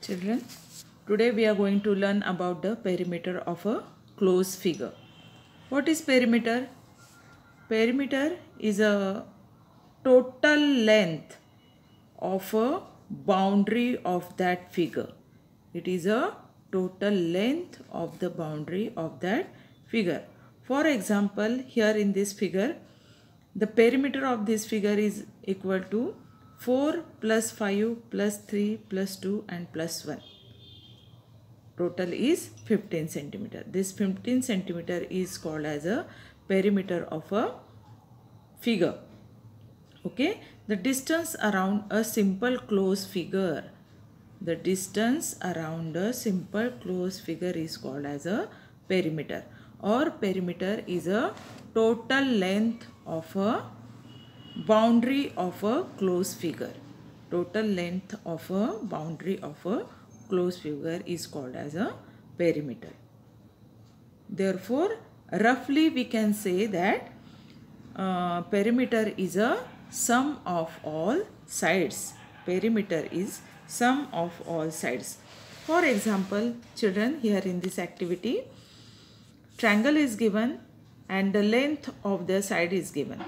Children, today we are going to learn about the perimeter of a closed figure. What is perimeter? Perimeter is a total length of a boundary of that figure. It is a total length of the boundary of that figure. For example, here in this figure, the perimeter of this figure is equal to 4 plus 5 plus 3 plus 2 and plus 1. Total is 15 centimeter. This 15 centimeter is called as a perimeter of a figure. Okay, the distance around a simple closed figure. The distance around a simple closed figure is called as a perimeter, or perimeter is a total length of a boundary of a closed figure. Total length of a boundary of a closed figure is called as a perimeter. Therefore, roughly we can say that perimeter is a sum of all sides. Perimeter is sum of all sides. For example, children, here in this activity, triangle is given and the length of the side is given.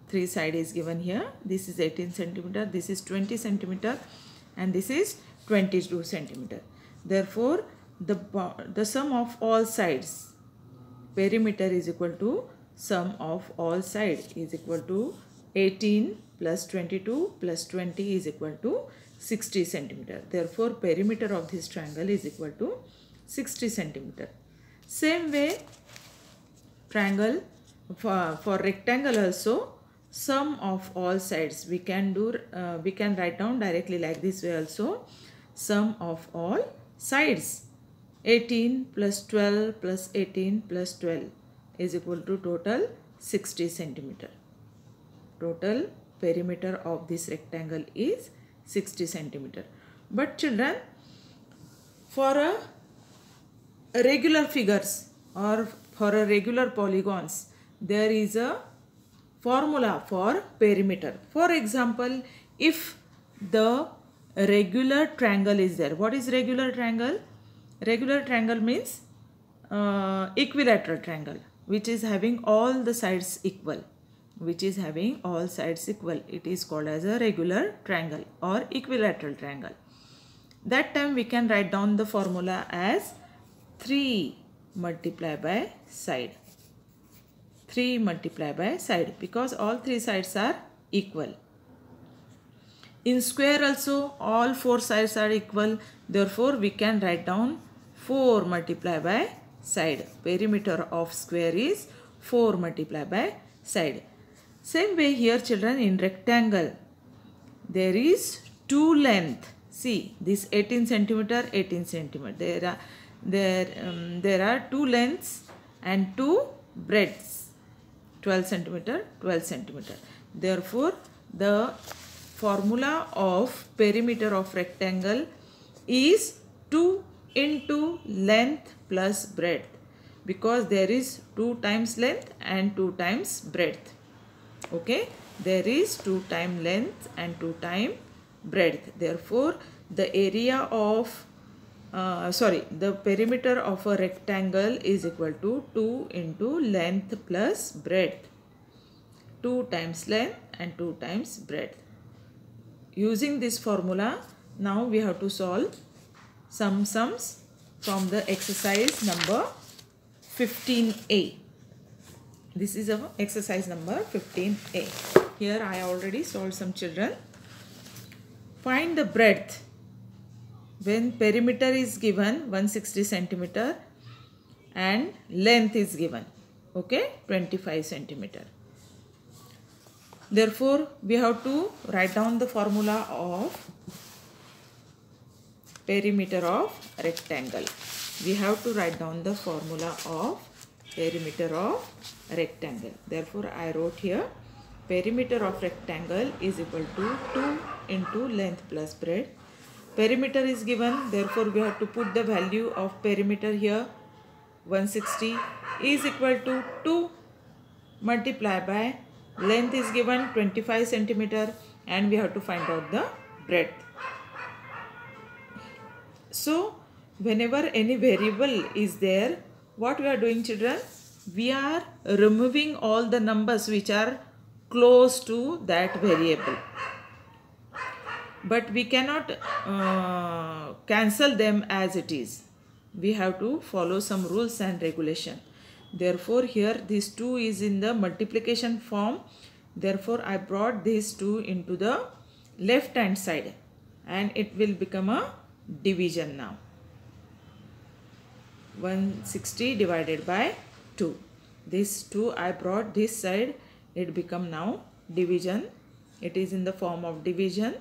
Three side is given here. This is 18 centimeter, this is 20 centimeter, and this is 22 centimeter. Therefore, the sum of all sides, perimeter is equal to sum of all sides is equal to 18 plus 22 plus 20 is equal to 60 centimeter. Therefore, perimeter of this triangle is equal to 60 centimeter. Same way, triangle for rectangle also, sum of all sides we can write down directly like this way also. Sum of all sides, 18 plus 12 plus 18 plus 12 is equal to total 60 centimeter. Total perimeter of this rectangle is 60 centimeter. But children, for a regular figures or for a regular polygons, there is a formula for perimeter. For example, if the regular triangle is there. What is regular triangle? Regular triangle means equilateral triangle, which is having all the sides equal. Which is having all sides equal. It is called as a regular triangle or equilateral triangle. That time we can write down the formula as 3 multiplied by side. 3 multiplied by side, because all three sides are equal. In square also all 4 sides are equal. Therefore, we can write down 4 multiplied by side. Perimeter of square is 4 multiplied by side. Same way here, children, in rectangle there is 2 length. See, this 18 centimeter, 18 centimeter. There are 2 lengths and 2 breadths. 12 centimeter, 12 centimeter. Therefore, the formula of perimeter of rectangle is 2 into length plus breadth, because there is 2 times length and 2 times breadth. Okay, there is 2 times length and 2 times breadth. Therefore, the area of the perimeter of a rectangle is equal to 2 into length plus breadth. 2 times length and 2 times breadth. Using this formula, now we have to solve some sums from the exercise number 15A. This is our exercise number 15A. Here I already solved some, children. Find the breadth when perimeter is given 160 centimeter and length is given, okay, 25 centimeter. Therefore, we have to write down the formula of perimeter of rectangle. We have to write down the formula of perimeter of rectangle. Therefore, I wrote here perimeter of rectangle is equal to 2 into length plus breadth. Perimeter is given, therefore we have to put the value of perimeter here. 160 is equal to 2 multiplied by length is given 25 centimeter and we have to find out the breadth. So whenever any variable is there, what we are doing, children? We are removing all the numbers which are close to that variable. But we cannot cancel them as it is. We have to follow some rules and regulation. Therefore, here this 2 is in the multiplication form. Therefore, I brought this 2 into the left hand side and it will become a division now. 160 divided by 2. This 2 I brought this side, it become now division. It is in the form of division.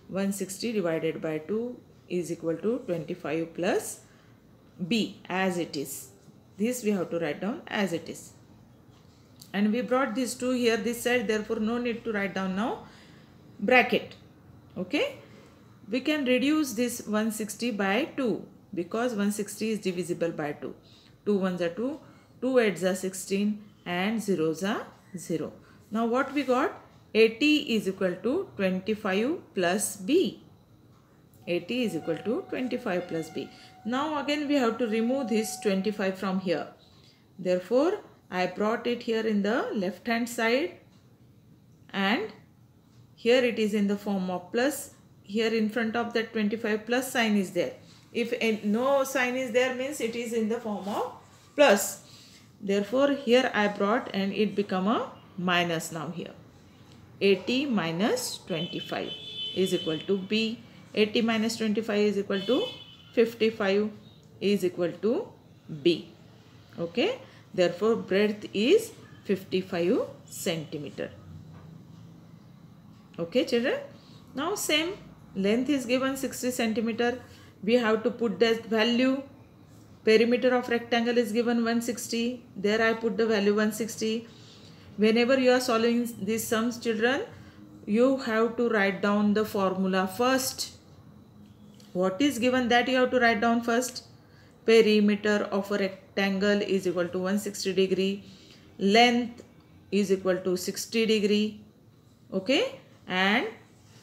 160 divided by 2 is equal to 25 plus b as it is. This we have to write down as it is. And we brought this 2 here this side, therefore no need to write down now bracket. Okay. We can reduce this 160 by 2 because 160 is divisible by 2. 2 ones are 2, 2 8s are 16 and 0s are 0. Now what we got? 80 is equal to 25 plus b. 80 is equal to 25 plus b. Now again we have to remove this 25 from here. Therefore, I brought it here in the left hand side and here it is in the form of plus. Here in front of that 25 plus sign is there. If no sign is there means it is in the form of plus. Therefore, here I brought and it become a minus now here. 80 minus 25 is equal to b. 80 minus 25 is equal to 55 is equal to b. Okay. Therefore, breadth is 55 centimeter. Okay, children. Now, same length is given 60 centimeter. We have to put that value. Perimeter of rectangle is given 160. There I put the value 160. Whenever you are solving these sums, children, you have to write down the formula first. What is given that you have to write down first? Perimeter of a rectangle is equal to 160 degree. Length is equal to 60 degree. Okay. And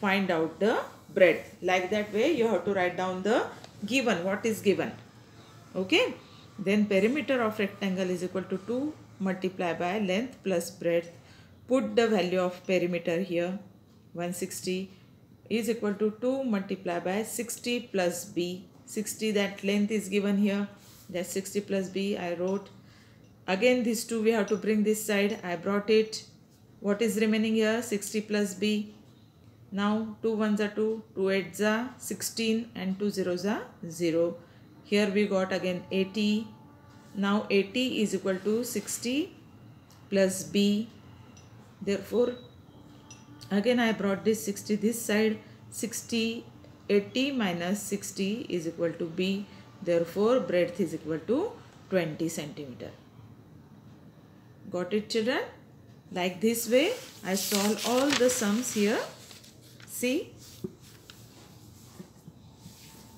find out the breadth. Like that way you have to write down the given. What is given? Okay. Then perimeter of rectangle is equal to 2 multiplied by length plus breadth. Put the value of perimeter here. 160 is equal to 2 multiplied by 60 plus b. 60 that length is given here. That's 60 plus b I wrote. Again this 2 we have to bring this side. I brought it. What is remaining here? 60 plus b. Now 2 ones are 2, 2 8s are 16 and 2 zeros are 0. Here we got again 80. Now 80 is equal to 60 plus b. Therefore, again I brought this 60 this side. 80 minus 60 is equal to b. Therefore, breadth is equal to 20 centimeter. Got it, children? Like this way, I solve all the sums here. See,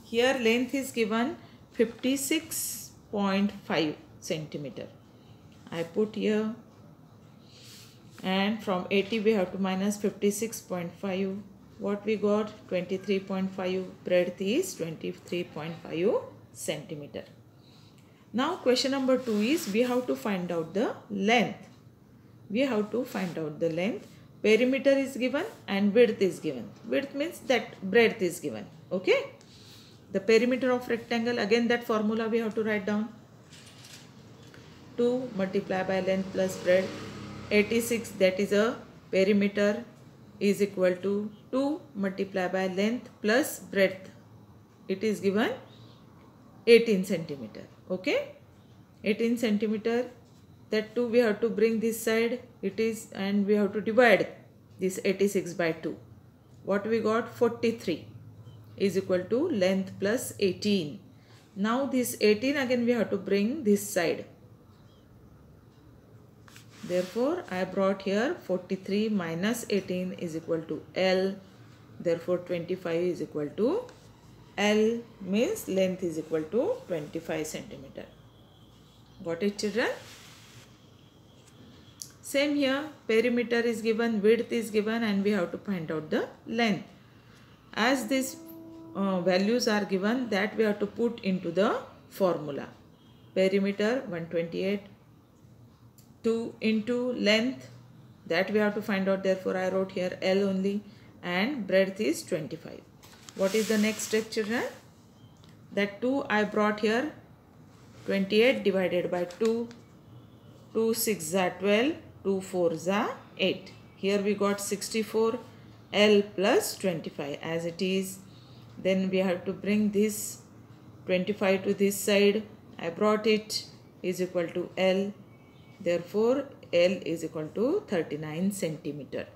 here length is given 56.5 centimeter. I put here, and from 80 we have to minus 56.5. What we got? 23.5. Breadth is 23.5 centimeter. Now question number 2 is we have to find out the length. We have to find out the length. Perimeter is given and width is given. Width means that breadth is given. Okay. The perimeter of rectangle, again that formula we have to write down. 2 multiplied by length plus breadth. 86, that is a perimeter, is equal to 2 multiplied by length plus breadth. It is given 18 centimeter. Okay. 18 centimeter. That 2 we have to bring this side. It is, and we have to divide this 86 by 2. What we got? 43 is equal to length plus 18. Now this 18 again we have to bring this side. Therefore, I brought here 43 minus 18 is equal to L. Therefore, 25 is equal to L, means length is equal to 25 centimeter. Got it, children? Same here, perimeter is given, width is given, and we have to find out the length. As this values are given, that we have to put into the formula. Perimeter 128, 2 into length, that we have to find out, therefore I wrote here L only, and breadth is 25. What is the next step, children? That 2 I brought here, 28 divided by 2, 2 6 are 12, 2 4 are 8. Here we got 64, L plus 25 as it is. Then we have to bring this 25 to this side. I brought it, is equal to L. Therefore, L is equal to 39 centimeter.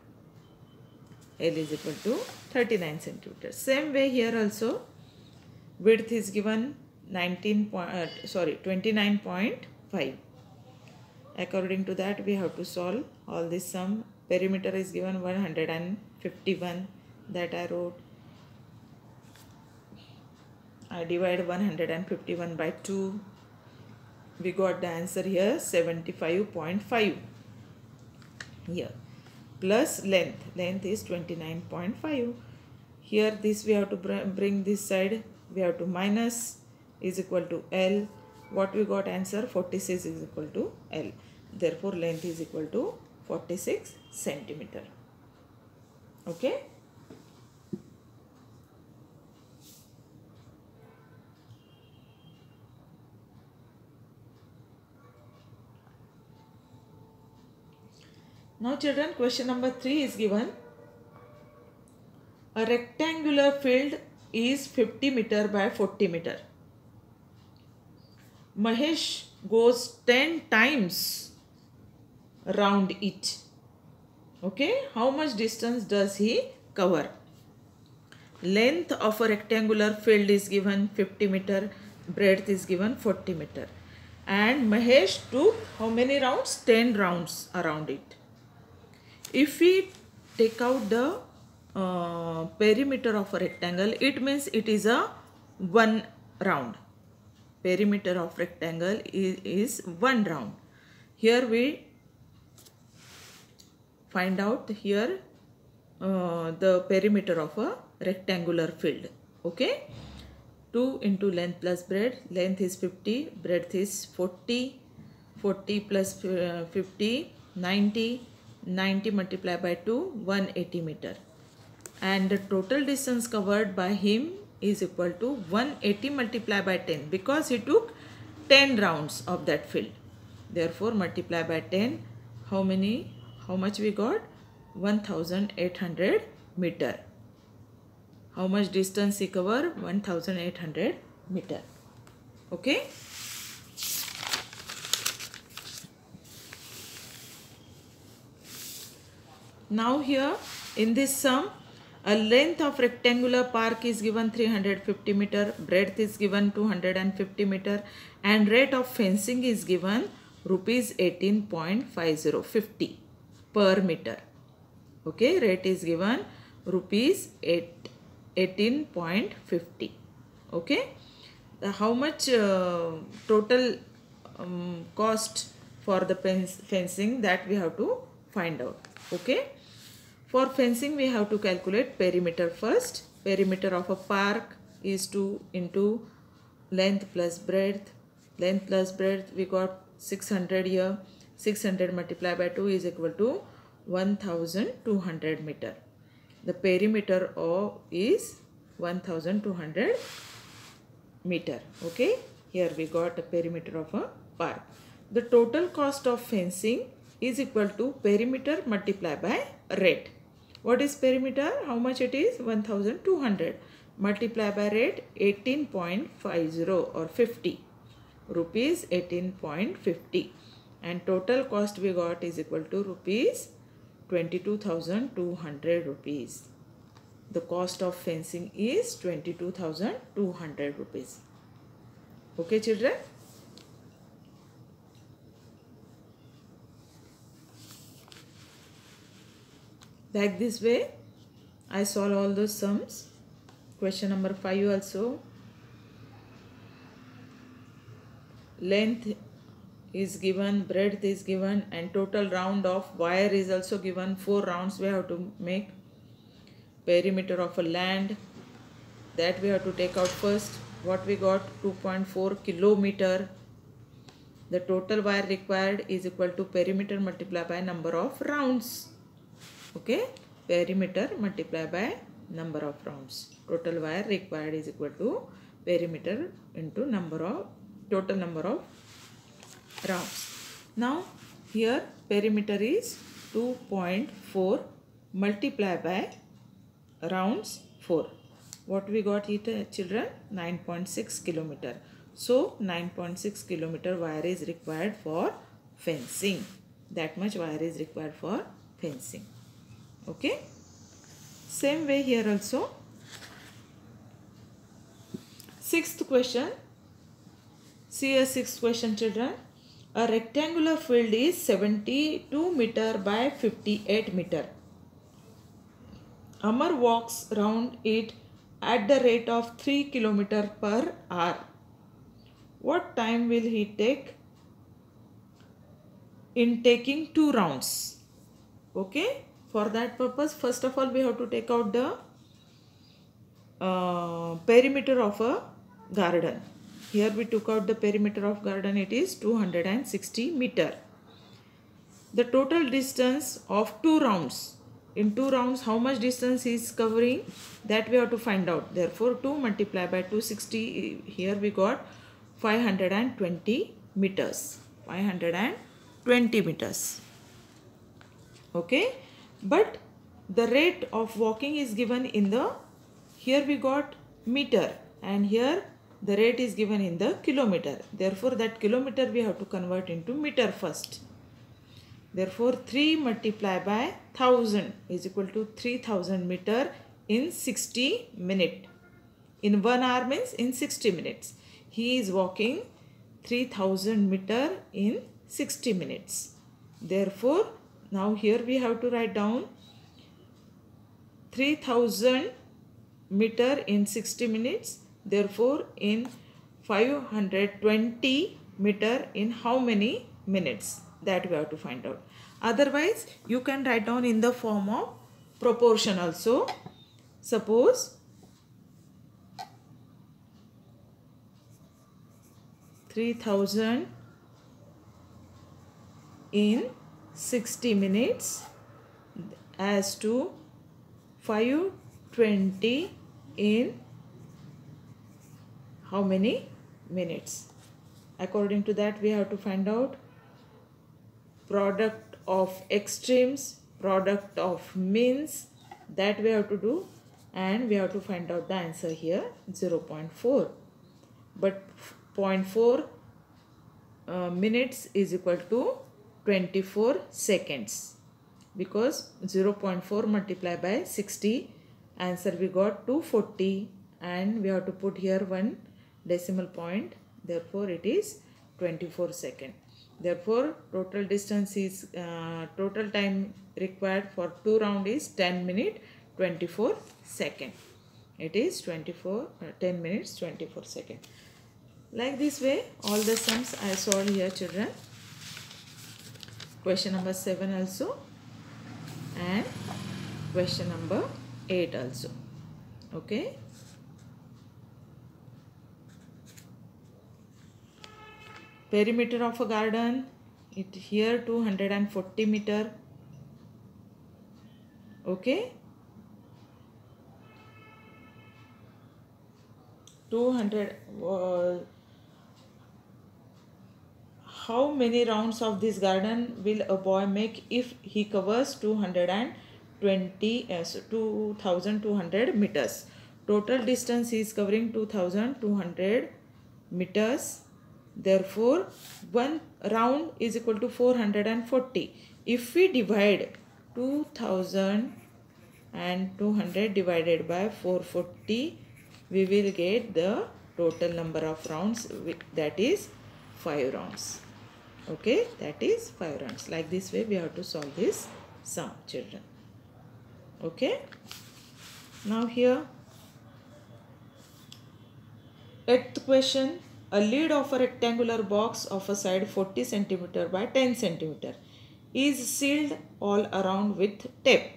L is equal to 39 centimeters. Same way here also, width is given 29.5. According to that, we have to solve all this sum. Perimeter is given 151, that I wrote. I divide 151 by 2. We got the answer here 75.5 here. Plus length. Length is 29.5. Here this we have to bring this side. We have to minus, is equal to L. What we got answer? 46 is equal to L. Therefore length is equal to 46 centimeter. Okay. Now children, question number 3 is given. A rectangular field is 50 meter by 40 meter. Mahesh goes 10 times around it. Okay, how much distance does he cover? Length of a rectangular field is given 50 meter, breadth is given 40 meter. And Mahesh took how many rounds? 10 rounds around it. If we take out the perimeter of a rectangle, it means it is a 1 round. Perimeter of rectangle is 1 round. Here we find out here the perimeter of a rectangular field. Okay, 2 into length plus breadth. Length is 50, breadth is 40. 40 plus 50, 90. 90 multiplied by 2, 180 meter. And the total distance covered by him is equal to 180 multiplied by 10, because he took 10 rounds of that field. Therefore multiply by 10. How much we got? 1800 meter. How much distance he covered? 1800 meter. Okay. Now here in this sum, a length of rectangular park is given 350 meter, breadth is given 250 meter, and rate of fencing is given rupees 18.50 per meter. Okay, rate is given rupees 18.50. Okay, how much total cost for the fencing, that we have to find out. Okay. For fencing, we have to calculate perimeter first. Perimeter of a park is 2 into length plus breadth. Length plus breadth, we got 600 here. 600 multiplied by 2 is equal to 1200 meter. The perimeter of is 1200 meter. Okay. Here we got a perimeter of a park. The total cost of fencing is equal to perimeter multiplied by rate. What is perimeter? How much it is? 1200 multiplied by rate 18.50 or 50 rupees 18.50, and total cost we got is equal to rupees 22,200 rupees. The cost of fencing is 22,200 rupees. Okay children. Like this way I solve all those sums. Question number 5 also. Length is given, breadth is given, and total round of wire is also given. 4 rounds we have to make. Perimeter of a land that we have to take out first. What we got? 2.4 kilometer. The total wire required is equal to perimeter multiplied by number of rounds. Okay, perimeter multiplied by number of rounds. Total wire required is equal to perimeter into total number of rounds. Now here perimeter is 2.4 multiplied by rounds 4. What we got here, children? 9.6 kilometer. So 9.6 kilometer wire is required for fencing. That much wire is required for fencing. Okay. Same way here also. Sixth question. See a sixth question, children. A rectangular field is 72 meter by 58 meter. Amar walks round it at the rate of 3 km per hour. What time will he take in taking 2 rounds? Okay. For that purpose, first of all, we have to take out the perimeter of a garden. Here we took out the perimeter of garden. It is 260 meter. The total distance of 2 rounds. In 2 rounds, how much distance he is covering? That we have to find out. Therefore, 2 multiplied by 260. Here we got 520 meters. 520 meters. Okay. But the rate of walking is given in the, here we got meter, and here the rate is given in the kilometer. Therefore, that kilometer we have to convert into meter first. Therefore, 3 multiplied by 1000 is equal to 3000 meter in 60 minutes. In 1 hour means in 60 minutes. He is walking 3000 meter in 60 minutes. Therefore, now here we have to write down 3000 meter in 60 minutes. Therefore, in 520 meter in how many minutes? That we have to find out. Otherwise, you can write down in the form of proportion also. Suppose 3000 in 60 minutes as to 520 in how many minutes? According to that, we have to find out product of extremes, product of means. That we have to do, and we have to find out the answer here, 0.4. But 0.4 minutes is equal to 24 seconds, because 0.4 multiplied by 60, answer we got 240, and we have to put here 1 decimal point. Therefore, it is 24 seconds. Therefore, total distance is total time required for 2 rounds is 10 minutes 24 seconds. It is 10 minutes 24 seconds. Like this way, all the sums I solved here, children. Question number 7 also, and question number 8 also. Okay. Perimeter of a garden, it here 240 meter. Okay. 200. How many rounds of this garden will a boy make if he covers 2200 meters? Total distance he is covering 2200 meters. Therefore, 1 round is equal to 440. If we divide 2200 divided by 440, we will get the total number of rounds, that is 5 rounds. Okay, that is 5 rounds. Like this way we have to solve this sum, children. Okay. Now here, 8th question. A lid of a rectangular box of a side 40 cm by 10 cm is sealed all around with tape.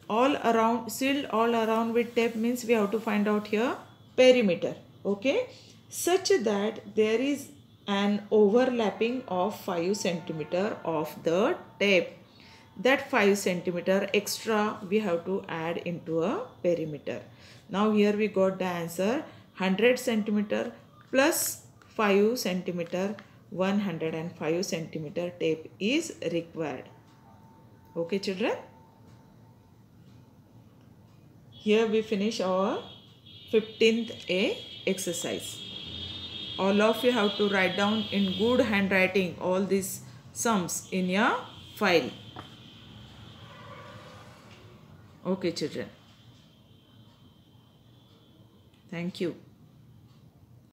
all around, sealed all around with tape means we have to find out here perimeter. Okay, such that there is an overlapping of 5 centimeter of the tape. That 5 centimeter extra we have to add into a perimeter. Now here we got the answer, 100 centimeter plus 5 centimeter, 105 centimeter tape is required. Okay children, here we finish our 15th A exercise. All of you have to write down in good handwriting all these sums in your file. Okay children. Thank you.